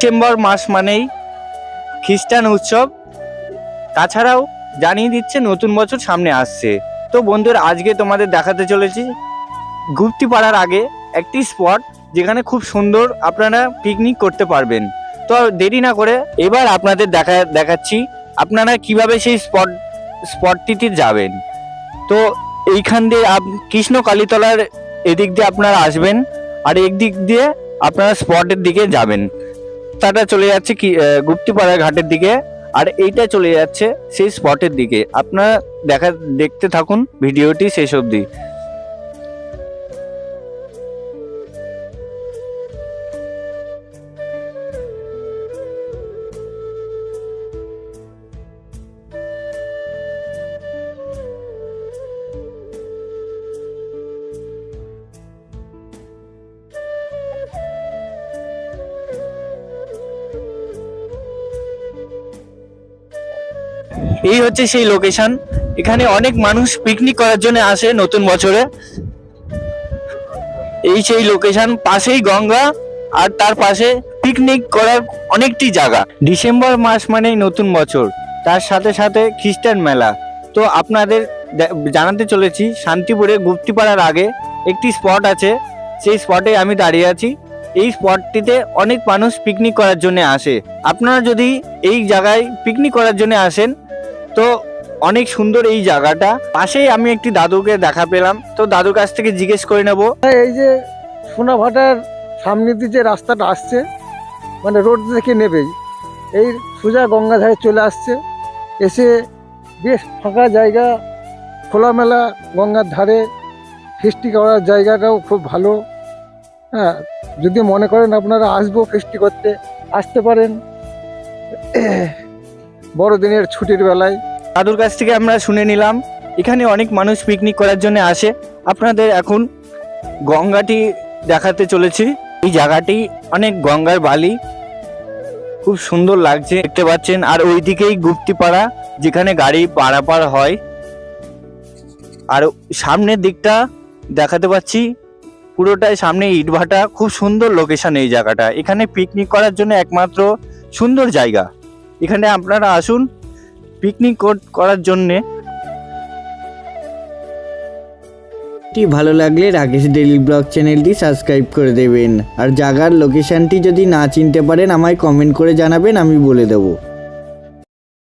December মাস মানেই খ্রিস্টান উৎসব, তাছাড়াও জানিয়ে দিচ্ছে নতুন বছর সামনে আসছে। তো বন্ধুরা, আজকে তোমাদের দেখাতে চলেছি গুপ্তিপাড়ার আগে একটি স্পট যেখানে খুব সুন্দর আপনারা পিকনিক করতে পারবেন। তো দেরি না করে এবার আপনাদের দেখাচ্ছি আপনারা কিভাবে সেই স্পটটিতে যাবেন। তো এইখান দিয়ে কৃষ্ণ কালীতলার এদিক দিয়ে আপনারা আসবেন, আর একদিক দিয়ে আপনারা স্পটের দিকে যাবেন। তাটা চলে যাচ্ছে কি গুপ্তিপাড়া ঘাটের দিকে, আর এইটা চলে যাচ্ছে সেই স্পটের দিকে। আপনারা দেখতে থাকুন ভিডিওটি শেষ অবধি। এই হচ্ছে সেই লোকেশন, এখানে অনেক মানুষ পিকনিক করার জন্য আসে নতুন বছরে। এই সেই লোকেশন, পাশেই গঙ্গা আর তার পাশে পিকনিক করার অনেকটি জায়গা। ডিসেম্বর মাস মানেই নতুন বছর, তার সাথে সাথে খ্রিস্টান মেলা। তো আপনাদের জানাতে চলেছি শান্তিপুরে গুপ্তিপাড়ার আগে একটি স্পট আছে, সেই স্পটে আমি দাঁড়িয়ে আছি। এই স্পটটিতে অনেক মানুষ পিকনিক করার জন্য আসে। আপনারা যদি এই জায়গায় পিকনিক করার জন্য আসেন তো অনেক সুন্দর এই জায়গাটা। পাশেই আমি একটি দাদুকে দেখা পেলাম, তো দাদুর কাছ থেকে জিজ্ঞেস করে নেব। এই যে সোনাভাটার সামনে দিয়ে যে রাস্তাটা আসছে, মানে রোড থেকে নেবেই এই সোজা গঙ্গাধারে চলে আসছে, এসে বেশ ফাঁকা জায়গা, খোলামেলা গঙ্গার ধারে ফেস্টি করার জায়গাটাও খুব ভালো। হ্যাঁ, যদি মনে করেন আপনারা আসবো ফেস্টি করতে, আসতে পারেন বড়দিনের ছুটির বেলায়। দাদুর কাছ থেকে আমরা শুনে নিলাম এখানে অনেক মানুষ পিকনিক করার জন্য আসে। আপনাদের এখন গঙ্গাটি দেখাতে চলেছি। এই জায়গাটি অনেক গঙ্গার বালি, খুব সুন্দর লাগছে দেখতে পাচ্ছেন। আর ওইদিকেই গুপ্তিপাড়া, যেখানে গাড়ি পারাপার হয়। আর সামনের দিকটা দেখাতে পাচ্ছি পুরোটাই সামনে ইটভাটা। খুব সুন্দর লোকেশন এই জায়গাটা, এখানে পিকনিক করার জন্য একমাত্র সুন্দর জায়গা। এখানে আপনারা আসুন পিকনিক করার জন্যে। ভালো লাগলে রাকেশ ডেইলি ব্লগ চ্যানেলটি সাবস্ক্রাইব করে দেবেন, আর জায়গার লোকেশনটি যদি না চিনতে পারেন আমায় কমেন্ট করে জানাবেন, আমি বলে দেবো।